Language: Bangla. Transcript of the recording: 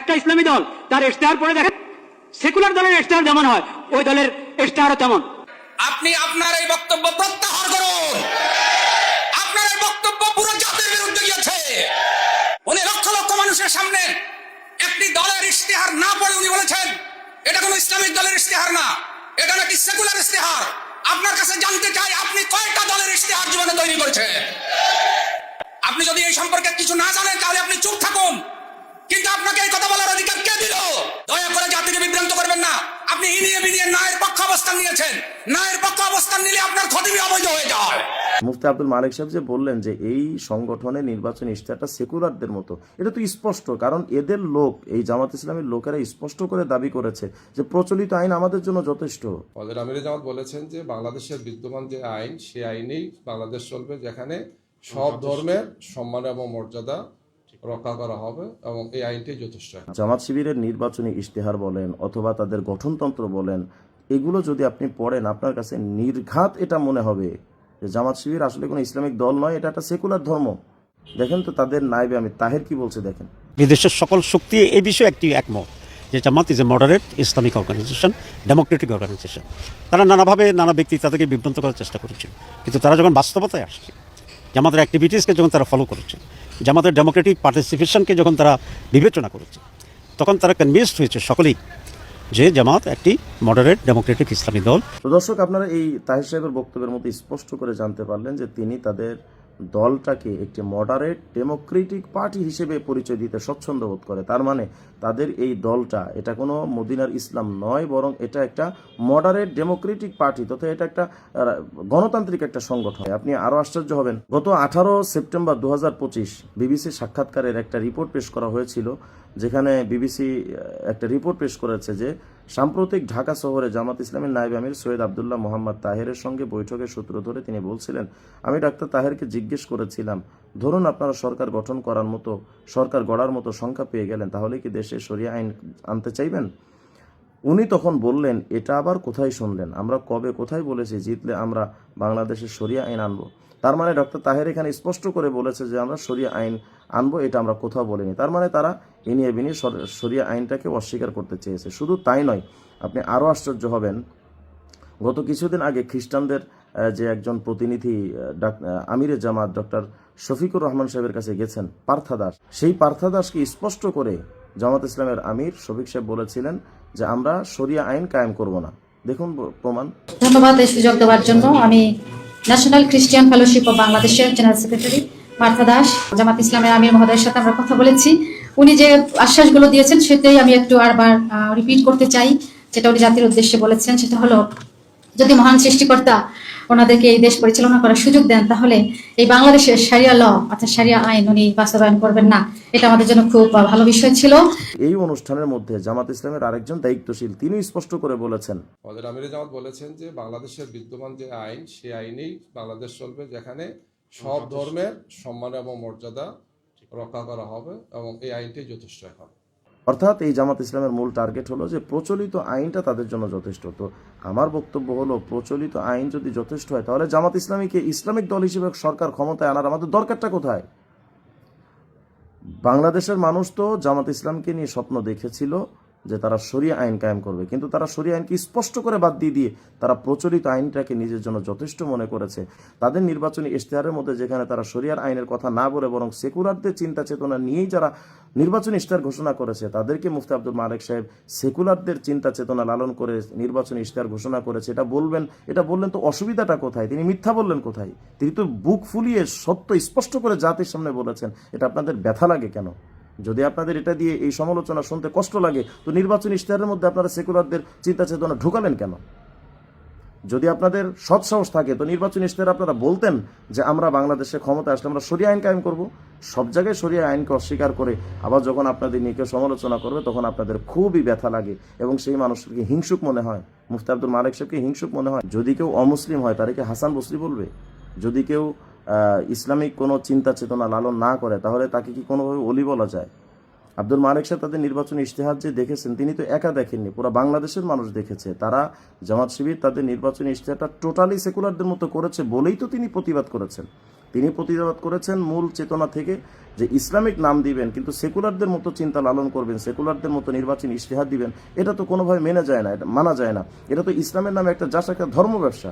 একটা ইসলামী দল তার ইশতেহার পড়ে দেখেন, সেকুলার দলের ইশতেহার যেমন হয় ওই দলের ইশতেহারও তেমন। আপনি আপনার এই বক্তব্য প্রত্যাহার করুন। আপনার এই বক্তব্য পুরো জাতির বিরুদ্ধে গিয়েছে। উনি লক্ষ লক্ষ মানুষের সামনে একটি দলের ইশতেহার না পড়ে উনি বলেছেন এটা কোনো ইসলামিক দলের ইশতেহার না, এটা নাকি সেকুলার ইশতেহার। আপনার কাছে জানতে চাই আপনি কয়টা দলের ইশতেহার জীবনে তৈরি করেছেন? আপনি যদি এই সম্পর্কে কিছু না জানেন তাহলে আপনি চুপ থাকুন, কিন্তু আপনাকে এই কথা বলার অধিকার কে দিল? দয়া করে জাতিকে বিভ্রান্ত করবেন না। আপনি ইনিয়ে বিনিয়ে নায়ের পক্ষ অবস্থান নিয়েছেন, নায়ের পক্ষ অবস্থান নিলে আপনার খতিবি অবৈধ হয়ে যায়। মুফতি আব্দুল মালিক সাহেব যে বললেন যে এই সংগঠনের নির্বাচনী ইশতেহারটা সেকুলারদের মতো, এটা তো স্পষ্ট, কারণ এদের লোক, এই জামাত ইসলামের লোকেরা স্পষ্ট করে দাবি করেছে যে প্রচলিত আইন আমাদের জন্য যথেষ্ট। হযরত আমিরে জামাত বলেছেন যে বাংলাদেশের বিদ্যমান যে আইন, সেই আইনেই বাংলাদেশ চলবে, যেখানে সব ধর্মের সম্মান এবং মর্যাদা রক্ষা করা হবে এবং এই আইনটাই যথেষ্ট। জামাত শিবিরের নির্বাচনী ইশতেহার বলেন অথবা তাদের গঠনতন্ত্র বলেন, এগুলো যদি আপনি পড়েন আপনার কাছে নির্ঘাত এটা মনে হবে যে জামাত শিবির আসলে কোনো ইসলামিক দল নয়, এটা একটা সেকুলার ধর্ম। দেখেন তো তাদের নায়েবে আমির তাহের কি বলছে দেখেন। বিদেশের সকল শক্তি এই বিষয়ে একটি একমত যে Jamaat is a moderate Islamic organisation, democratic organisation. তারা নানাভাবে নানা ব্যক্তি তাদেরকে বিভ্রান্ত করার চেষ্টা করেছে, কিন্তু তারা যখন বাস্তবতায় আসছে, জামাতের অ্যাক্টিভিটিসকে যখন তারা ফলো করেছে, জামাতের ডেমোক্রেটিক পার্টিসিপেশনকে যখন তারা বিবেচনা করেছে, তখন তারা কনভিন্সড হয়েছে সকলেই যে জামাত একটি মডারেট ডেমোক্রেটিক ইসলামী দল। তো দর্শক, আপনারা এই তাহের সাহেবের বক্তব্যের মধ্যে স্পষ্ট করে জানতে পারলেন যে তিনি তাদের দলটাকে একটি মডারেট ডেমোক্রেটিক পার্টি হিসেবে পরিচয় দিতে স্বচ্ছন্দ বোধ করে। তার মানে তাদের এই দলটা এটা কোনো মদিনার ইসলাম নয়, বরং এটা একটা মডারেট ডেমোক্রেটিক পার্টি, তথা এটা একটা গণতান্ত্রিক একটা সংগঠন। আপনি আরো আশ্চর্য হবেন, গত 18 সেপ্টেম্বর 2025 বিবিসি সাক্ষাৎকারের একটা রিপোর্ট পেশ করা হয়েছিল, যেখানে বিবিসি একটা রিপোর্ট পেশ করেছে যে সাম্প্রতিক ঢাকা শহরে জামাত ইসলামের নায়েব আমির সৈয়দ আবদুল্লাহ মোহাম্মদ তাহেরের সঙ্গে বৈঠকের সূত্র ধরে তিনি বলছিলেন, আমি ডাক্তার তাহেরকে জিজ্ঞেস করেছিলাম, ধরুন আপনারা সরকার গঠন করার মতো, সরকার গড়ার মতো সংখ্যা পেয়ে গেলেন, তাহলে কি দেশে শরিয়া আইন আনতে চাইবেন? উনি তখন বললেন, এটা আবার কোথায় শুনলেন? আমরা কবে কোথায় বলেছি জিতলে আমরা বাংলাদেশে শরিয়া আইন আনবো? তার মানে ডক্টর তাহের এখানে স্পষ্ট করে বলেছে যে আমরা শরিয়া আইন আনবো, এটা আমরা কোথাও বলিনি। তার মানে তারা ইনিয়ে বিনিয়ে শরিয়া আইনটাকে অস্বীকার করতে চেয়েছে। শুধু তাই নয়, আপনি আরও আশ্চর্য হবেন, গত কিছুদিন আগে খ্রিস্টানদের যে একজন প্রতিনিধি আমিরে জামাত ডক্টর শফিকুর রহমান সাহেবের কাছে গেছেন, পার্থা দাস, সেই পার্থা দাসকে স্পষ্ট করে জামাত ইসলামের আমির শফিক সাহেব বলেছিলেন যে আমরা শরিয়া আইন কায়েম করব না। দেখুন প্রমাণ। ধন্যবাদ এই সুযোগ দেওয়ার জন্য। আমি ন্যাশনাল খ্রিস্টিয়ান ফেলোশিপ অব বাংলাদেশের জেনারেল সেক্রেটারি পার্থা দাস, জামাত ইসলামের আমির মহোদয়ের সাথে আমরা কথা বলেছি। উনি যে আশ্বাসগুলো দিয়েছেন সেটাই আমি একটু আরবার রিপিট করতে চাই, যেটা উনি জাতির উদ্দেশ্যে বলেছেন। সেটা হলো, যদি মহান সৃষ্টিকর্তা ওনাদেরকে এই দেশ পরিচালনা করার সুযোগ দেন, তাহলে এই বাংলাদেশের শারিয়া ল অর্থাৎ শারিয়া আইন উনি বাস্তবায়ন করবেন না। এটা আমাদের জন্য খুব ভালো বিষয় ছিল। এই অনুষ্ঠানের মধ্যে জামাত ইসলামের আরেকজন দায়িত্বশীল তিনি স্পষ্ট করে বলেছেন, হযরত আমিরে জামাত বলেছেন যে বাংলাদেশের বিদ্যমান যে আইন, সেই আইনেই বাংলাদেশ চলবে, যেখানে সব ধর্মের সম্মান এবং মর্যাদা রক্ষা করা হবে এবং এই আইনটাই যথেষ্ট এখন। অর্থাৎ এই জামাত ইসলামের মূল টার্গেট হলো যে প্রচলিত আইনটা তাদের জন্য যথেষ্ট। তো আমার বক্তব্য হলো, প্রচলিত আইন যদি যথেষ্ট হয়, তাহলে জামাত ইসলামীকে ইসলামিক দল হিসেবে সরকার ক্ষমতায় আনার আমাদের দরকারটা কোথায়? বাংলাদেশের মানুষ তো জামাত ইসলামকে নিয়ে স্বপ্ন দেখেছিল যে তারা শরিয়া আইন কায়েম করবে, কিন্তু তারা শরিয়া আইনকে স্পষ্ট করে বাদ দিয়ে তারা প্রচলিত আইনটাকে নিজের জন্য যথেষ্ট মনে করেছে। তাদের নির্বাচনী ইশতেহারের মধ্যে যেখানে তারা শরিয়ার আইনের কথা না বলে বরং সেকুলারদের চিন্তা চেতনা নিয়েই যারা নির্বাচনী ইশতেহার ঘোষণা করেছে, তাদেরকে মুফতি আব্দুল মালিক সাহেব সেকুলারদের চিন্তা চেতনা লালন করে নির্বাচনী ইশতেহার ঘোষণা করেছে, এটা বললেন তো অসুবিধাটা কোথায়? তিনি মিথ্যা বললেন কোথায়? তিনি তো বুক ফুলিয়ে সত্য স্পষ্ট করে জাতির সামনে বলেছেন। এটা আপনাদের ব্যথা লাগে কেন? যদি আপনাদের এটা দিয়ে এই সমালোচনা শুনতে কষ্ট লাগে, তো নির্বাচনী ইশতেহারের মধ্যে আপনারা সেকুলারদের চিন্তা চেতনা ঢোকালেন কেন? যদি আপনাদের সৎসাহস থাকে তো নির্বাচনী ইশতেহারে আপনারা বলতেন যে আমরা বাংলাদেশে ক্ষমতা আসলে আমরা শরিয়া আইন কায়েম করব। সব জায়গায় শরিয়া আইনকে অস্বীকার করে আবার যখন আপনাদের নিয়ে কেউ সমালোচনা করবে, তখন আপনাদের খুবই ব্যথা লাগে এবং সেই মানুষকে হিংসুক মনে হয়। মুফতি আব্দুল মালিক সাহেবকে হিংসুক মনে হয়। যদি কেউ অমুসলিম হয় তাদেরকে হাসান বসরি বলবে? যদি কেউ ইসলামিক কোনো চিন্তা চেতনা লালন না করে, তাহলে তাকে কি কোনোভাবে ওলি বলা যায়? আব্দুল মালেক সাহেব তাদের নির্বাচনী ইশতেহার যে দেখেছেন, তিনি তো একা দেখেননি, পুরো বাংলাদেশের মানুষ দেখেছে। তারা জামাত শিবির তাদের নির্বাচনী ইশতেহারটা টোটালি সেকুলারদের মতো করেছে বলেই তো তিনি প্রতিবাদ করেছেন। তিনি প্রতিবাদ করেছেন মূল চেতনা থেকে, যে ইসলামিক নাম দিবেন কিন্তু সেকুলারদের মতো চিন্তা লালন করবেন, সেকুলারদের মতো নির্বাচনী ইশতেহার দিবেন, এটা তো কোনোভাবে মেনে যায় না, এটা মানা যায় না। এটা তো ইসলামের নামে একটা জাস্ট একটা ধর্ম ব্যবসা।